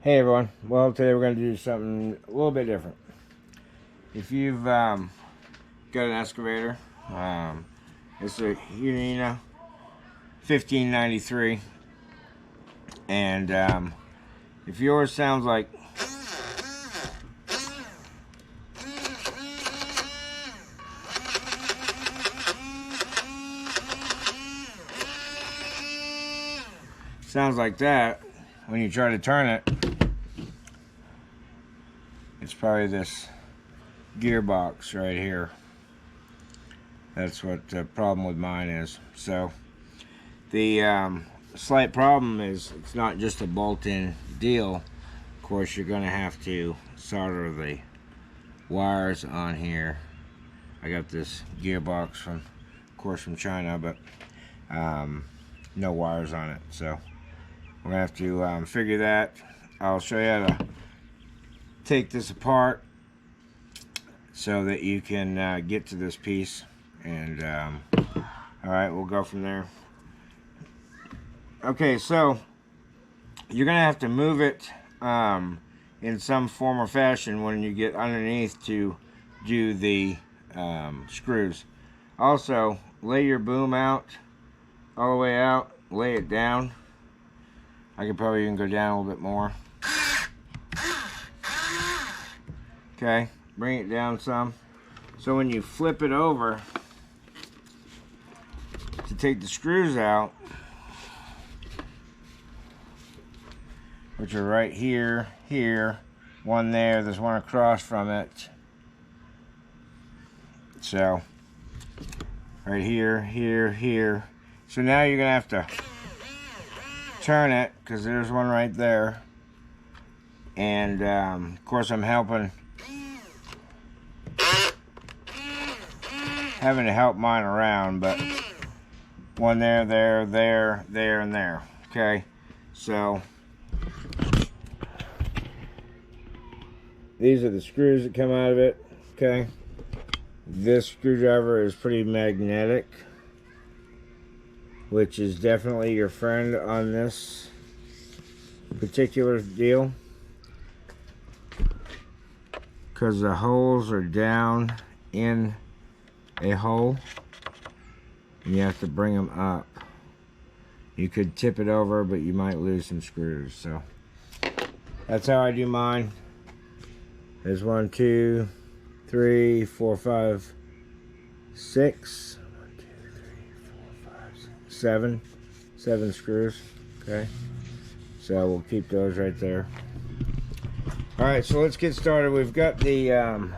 Hey everyone, well today we're going to do something a little bit different. If you've got an excavator, it's a huina 1593, and if yours sounds like that when you try to turn it, it's probably this gearbox right here. That's what the problem with mine is. So the slight problem is it's not just a bolt-in deal. Of course, you're going to have to solder the wires on here. I got this gearbox from China, but no wires on it. So we're going to have to figure that. I'll show you how to take this apart so that you can get to this piece, and alright, we'll go from there. Okay, so you're gonna have to move it in some form or fashion when you get underneath to do the screws. Also, lay your boom out all the way out, lay it down. I could probably even go down a little bit more. Okay, bring it down some. So when you flip it over to take the screws out, which are right here, one there, there's one across from it. So, right here. So now you're gonna have to turn it, because there's one right there. And of course I'm having to help mine around, but one there, and there. Okay, so these are the screws that come out of it. Okay, this screwdriver is pretty magnetic, which is definitely your friend on this particular deal, because the holes are down in a hole and you have to bring them up. You could tip it over, but you might lose some screws. So that's how I do mine. There's 1, 2, 3, 4, 5, 6. 1, 2, 3, 4, 5, 6, 7 screws. Okay, so we'll keep those right there. All right, so let's get started. We've got the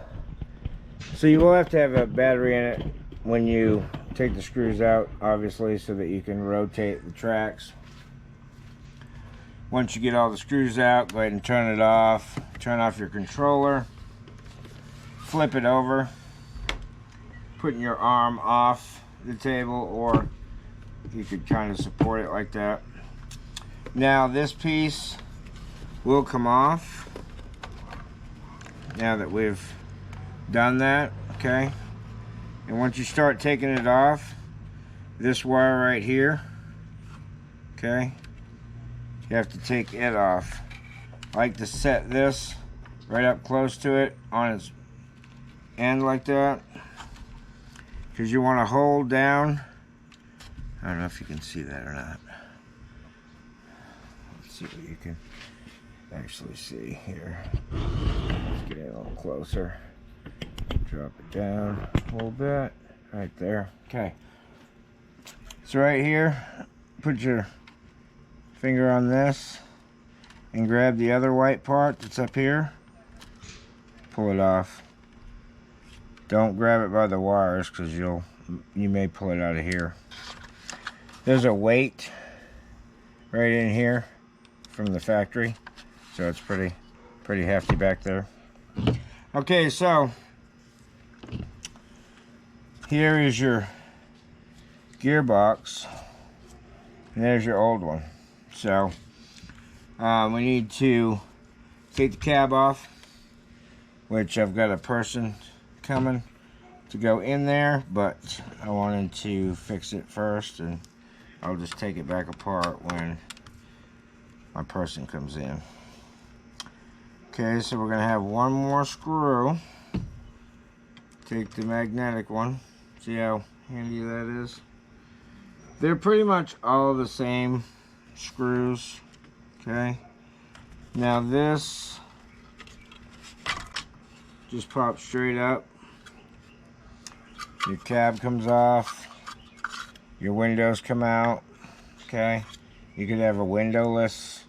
so you will have to have a battery in it when you take the screws out, obviously, so that you can rotate the tracks. Once you get all the screws out, go ahead and turn it off. Turn off your controller. Flip it over. Putting your arm off the table, or you could kind of support it like that. Now this piece will come off now that we've done that. Okay, and once you start taking it off, this wire right here, okay, you have to take it off. I like to set this right up close to it on its end like that, because you want to hold down. I don't know if you can see that or not. Let's see what you can actually see here. Let's get in a little closer. Drop it down a little bit. Right there. Okay. So right here, put your finger on this and grab the other white part that's up here. Pull it off. Don't grab it by the wires, because you may pull it out of here. There's a weight right in here from the factory, so it's pretty hefty back there. Okay, so here is your gearbox, and there's your old one. So we need to take the cab off, which I've got a person coming to go in there, but I wanted to fix it first, and I'll just take it back apart when my person comes in. Okay, so we're going to have one more screw. Take the magnetic one. See how handy that is? They're pretty much all the same screws. Okay. Now this just pops straight up. Your cab comes off. Your windows come out. Okay. You could have a windowless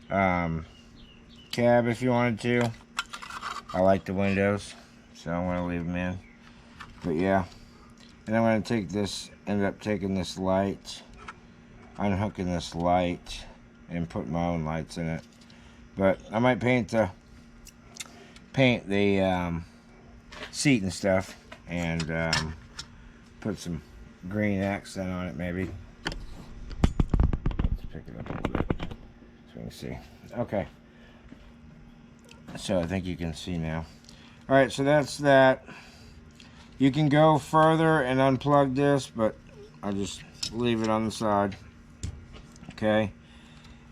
cab if you wanted to. I like the windows, so I'm going to leave them in. But yeah. And I'm going to take this, end up taking this light, unhooking this light, and put my own lights in it. But I might paint the seat and stuff, and put some green accent on it maybe. Let's pick it up a little bit so we can see. Okay. So I think you can see now. Alright, so that's that. You can go further and unplug this, but I'll just leave it on the side. Okay.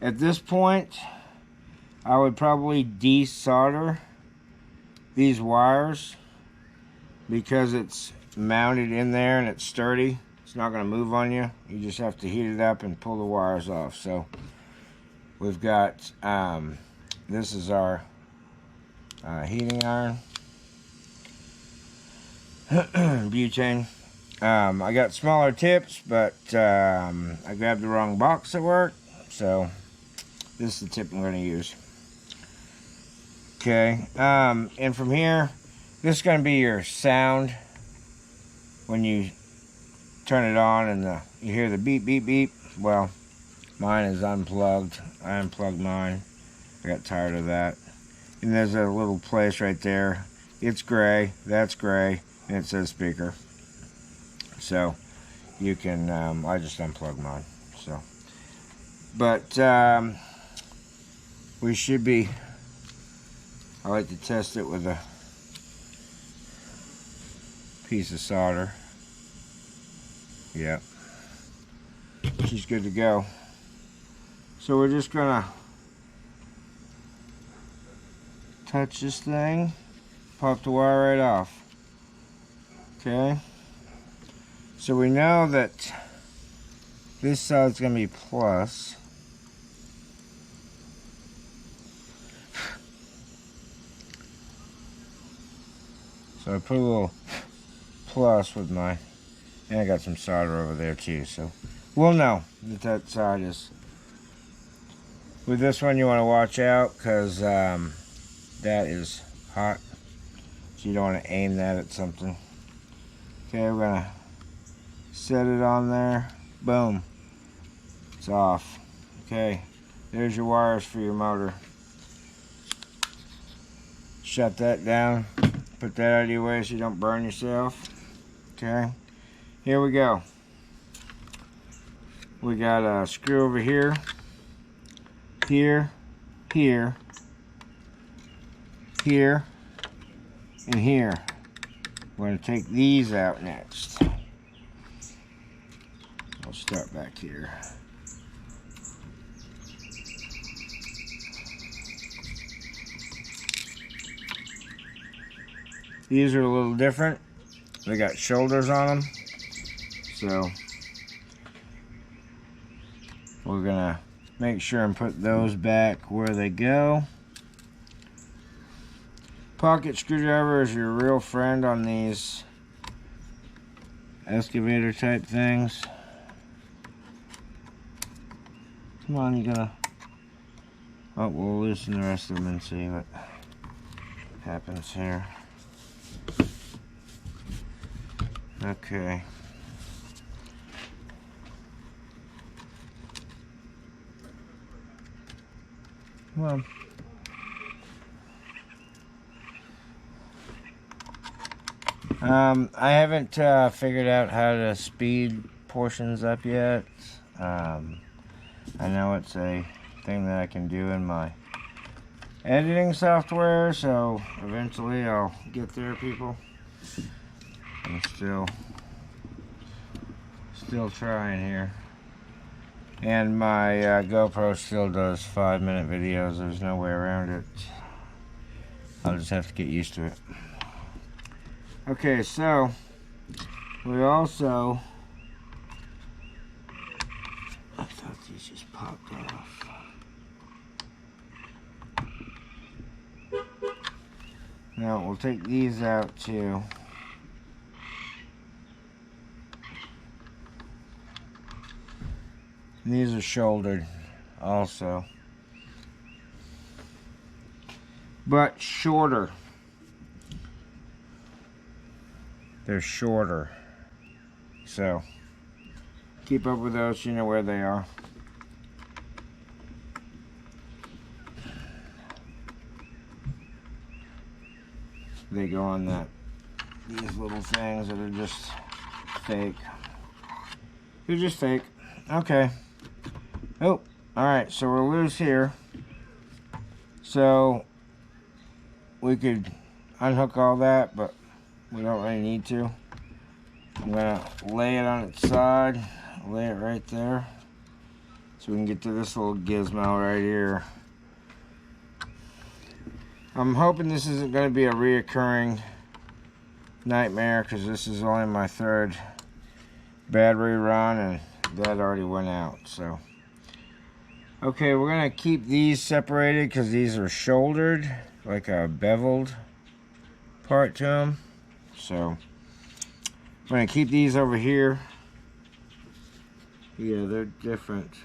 At this point, I would probably desolder these wires because it's mounted in there and it's sturdy. It's not going to move on you. You just have to heat it up and pull the wires off. So we've got, this is our heating iron. Butane. I got smaller tips, but I grabbed the wrong box at work, so this is the tip I'm going to use. Okay, and from here, this is going to be your sound when you turn it on and you hear the beep, beep, beep. Well, mine is unplugged. I unplugged mine. I got tired of that. And there's a little place right there. It's gray. That's gray. And it says speaker. So you can, I just unplugged mine. So, but we should be, I like to test it with a piece of solder. Yep. She's good to go. So we're just gonna touch this thing, pop the wire right off. Okay. So we know that this side's gonna be plus. So I put a little plus with my, and I got some solder over there too, so we'll know that that side is. With this one you want to watch out because that is hot, so you don't want to aim that at something. Okay, we're gonna set it on there. Boom, it's off. Okay, there's your wires for your motor. Shut that down, put that out of your way so you don't burn yourself. Okay, here we go. We got a screw over here, here, here, here, and here. We're going to take these out next. I'll start back here. These are a little different. They got shoulders on them. So we're going to make sure and put those back where they go. Pocket screwdriver is your real friend on these excavator type things. Come on, you gotta. Oh, we'll loosen the rest of them and see what happens here. Okay. Come on. I haven't figured out how to speed portions up yet. I know it's a thing that I can do in my editing software, so eventually I'll get there, people. I'm still trying here. And my GoPro still does 5-minute videos. There's no way around it. I'll just have to get used to it. Okay, so we also, I thought these just popped off. Now we'll take these out too. And these are shouldered also, but shorter. They're shorter, so keep up with those, you know where they are. They go on these little things that are just fake. They're just fake. Okay. Oh, alright, so we're loose here. So we could unhook all that, but we don't really need to. I'm gonna lay it on its side, lay it right there, so we can get to this little gizmo right here. I'm hoping this isn't going to be a reoccurring nightmare, because this is only my third battery run and that already went out. So okay, we're going to keep these separated because these are shouldered, like a beveled part to them. So I'm going to keep these over here. Yeah, they're different.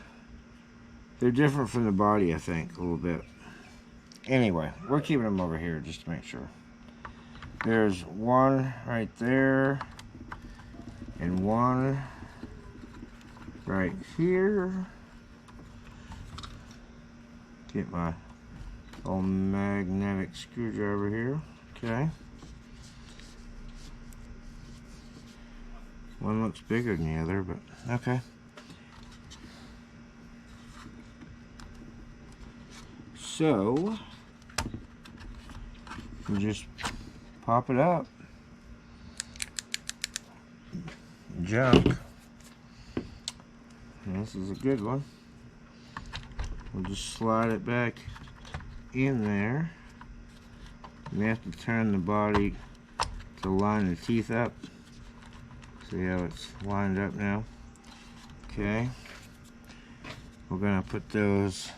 They're different from the body, I think, a little bit. Anyway, we're keeping them over here just to make sure. There's one right there, and one right here. Get my old magnetic screwdriver here. Okay. One looks bigger than the other, but okay. So we just pop it up. Junk. And this is a good one. We'll just slide it back in there. We have to turn the body to line the teeth up. See how it's lined up now? Okay. We're gonna put those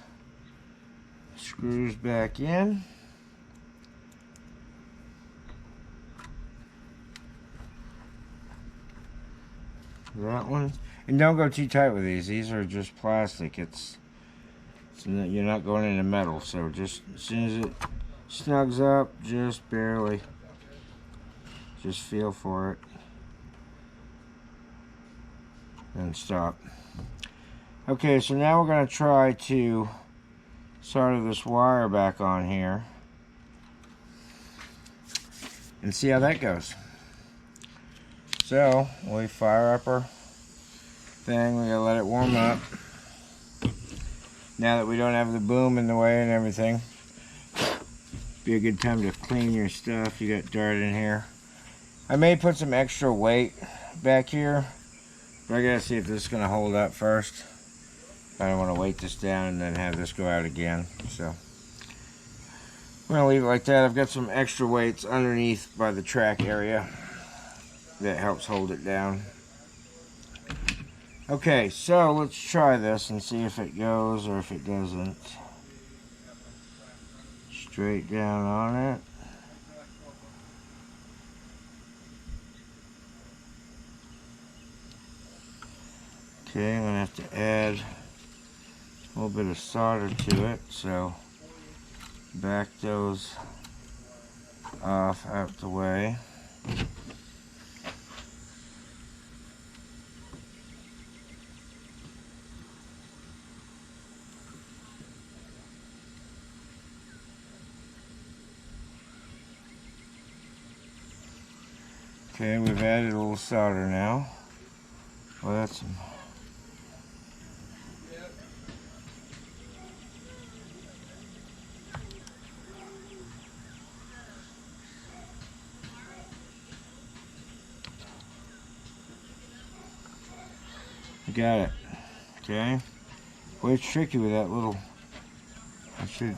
screws back in. That one. And don't go too tight with these. These are just plastic. You're not going into metal, so just as soon as it snugs up, just barely. Just feel for it. And stop. Okay, so now we're going to try to solder this wire back on here and see how that goes. So we fire up our thing. We gotta let it warm up. Now that we don't have the boom in the way and everything, be a good time to clean your stuff. You got dirt in here. I may put some extra weight back here, but I gotta see if this is gonna hold up first. I don't want to weight this down and then have this go out again. So I'm gonna leave it like that. I've got some extra weights underneath by the track area that helps hold it down. Okay, so let's try this and see if it goes or if it doesn't. Straight down on it. Okay, I'm gonna have to add a little bit of solder to it, so back those off out the way. Okay, we've added a little solder now. Well, that's some. Got it. Okay. Well, it's tricky with that little. I should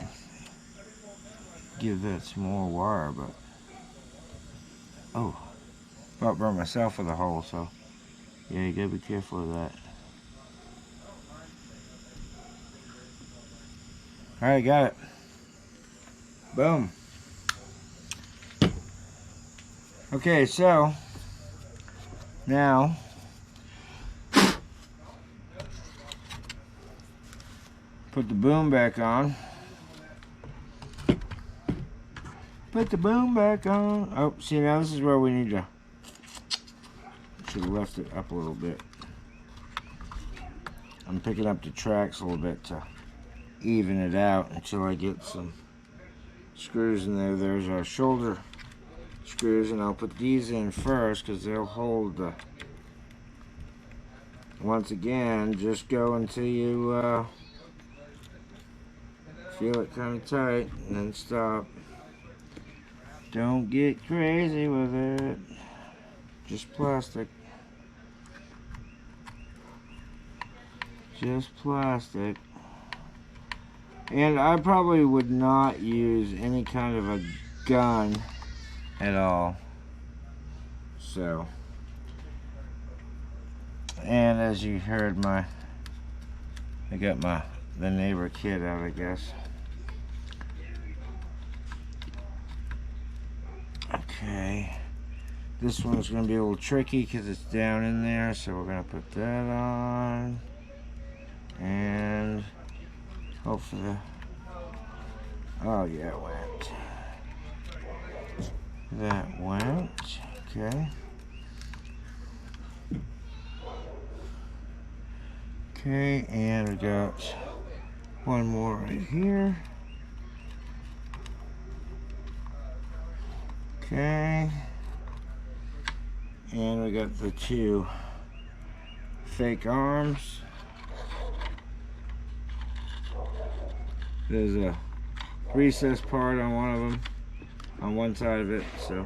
give that some more wire, but oh, about burned myself with a hole, so yeah, you gotta be careful of that. Alright, got it. Boom. Okay, so now put the boom back on. Put the boom back on. Oh, see, now this is where we need to. Should have left it up a little bit. I'm picking up the tracks a little bit to even it out until I get some screws in there. There's our shoulder screws, and I'll put these in first because they'll hold the. Once again, just go until you feel it kind of tight, and then stop. Don't get crazy with it. Just plastic. Just plastic. And I probably would not use any kind of a gun at all. So. And as you heard, I got the neighbor kid out, I guess. Okay, this one's going to be a little tricky because it's down in there, so we're going to put that on, and hopefully, oh yeah, it went. That went, okay. Okay, and we got one more right here. Okay, and we got the two fake arms. There's a recessed part on one of them, on one side of it, so.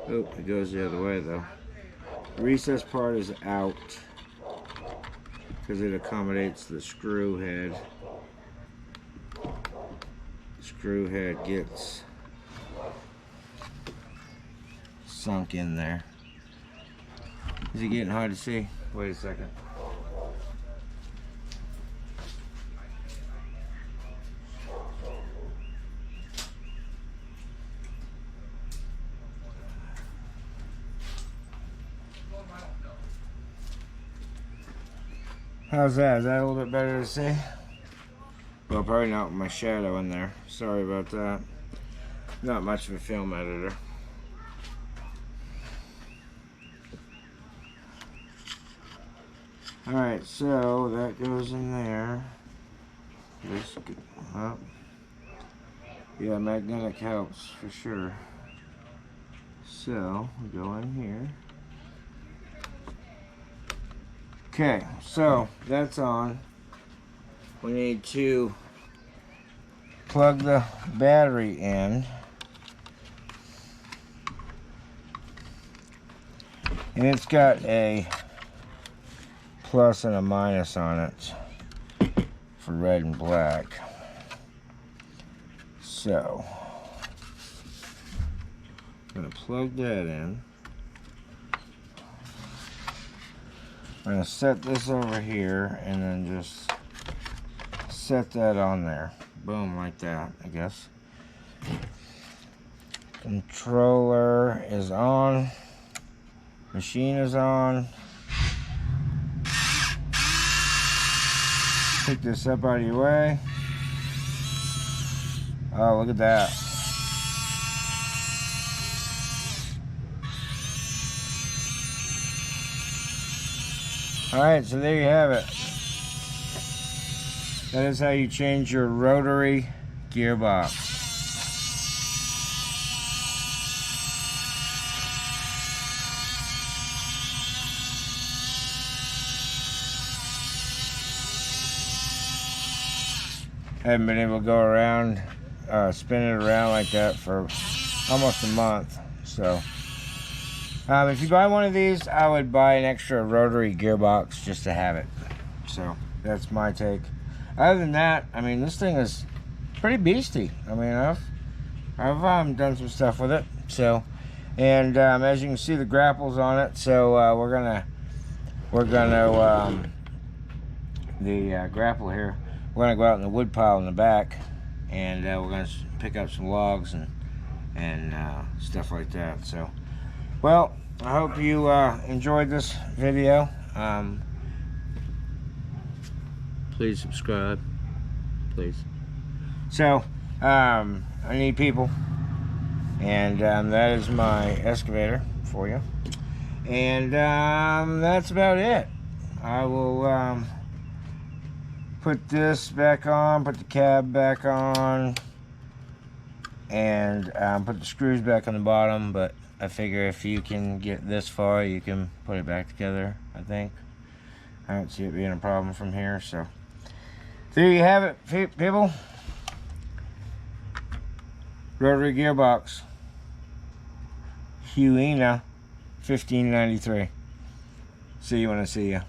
Oh, it goes the other way though. The recessed part is out because it accommodates the screw head. The screw head gets sunk in there. Is it getting hard to see? Wait a second. How's that? Is that a little bit better to see? Well, probably not with my shadow in there. Sorry about that. Not much of a film editor. Alright, so that goes in there. This, well, yeah, magnetic helps for sure. So, we go in here. Okay, so that's on. We need to plug the battery in. And it's got a plus and a minus on it for red and black. So, I'm going to plug that in. I'm going to set this over here and then just set that on there. Boom, like that, I guess. Controller is on. Machine is on. Pick this up out of your way. Oh, look at that. Alright, so there you have it. That is how you change your rotary gearbox. I haven't been able to go around, spin it around like that for almost a month. So, if you buy one of these, I would buy an extra rotary gearbox just to have it. So, that's my take. Other than that, I mean, this thing is pretty beastie. I mean, I've done some stuff with it. So, and as you can see, the grapples on it. So we're gonna the grapple here. We're gonna go out in the wood pile in the back, and we're gonna pick up some logs and stuff like that. So, well, I hope you enjoyed this video. Please subscribe, please. So, I need people, and that is my excavator for you. And that's about it. I will put this back on, put the cab back on, and put the screws back on the bottom. But I figure if you can get this far, you can put it back together, I think. I don't see it being a problem from here. So there you have it, people. Rotary gearbox, huina 1593. See you when I see you.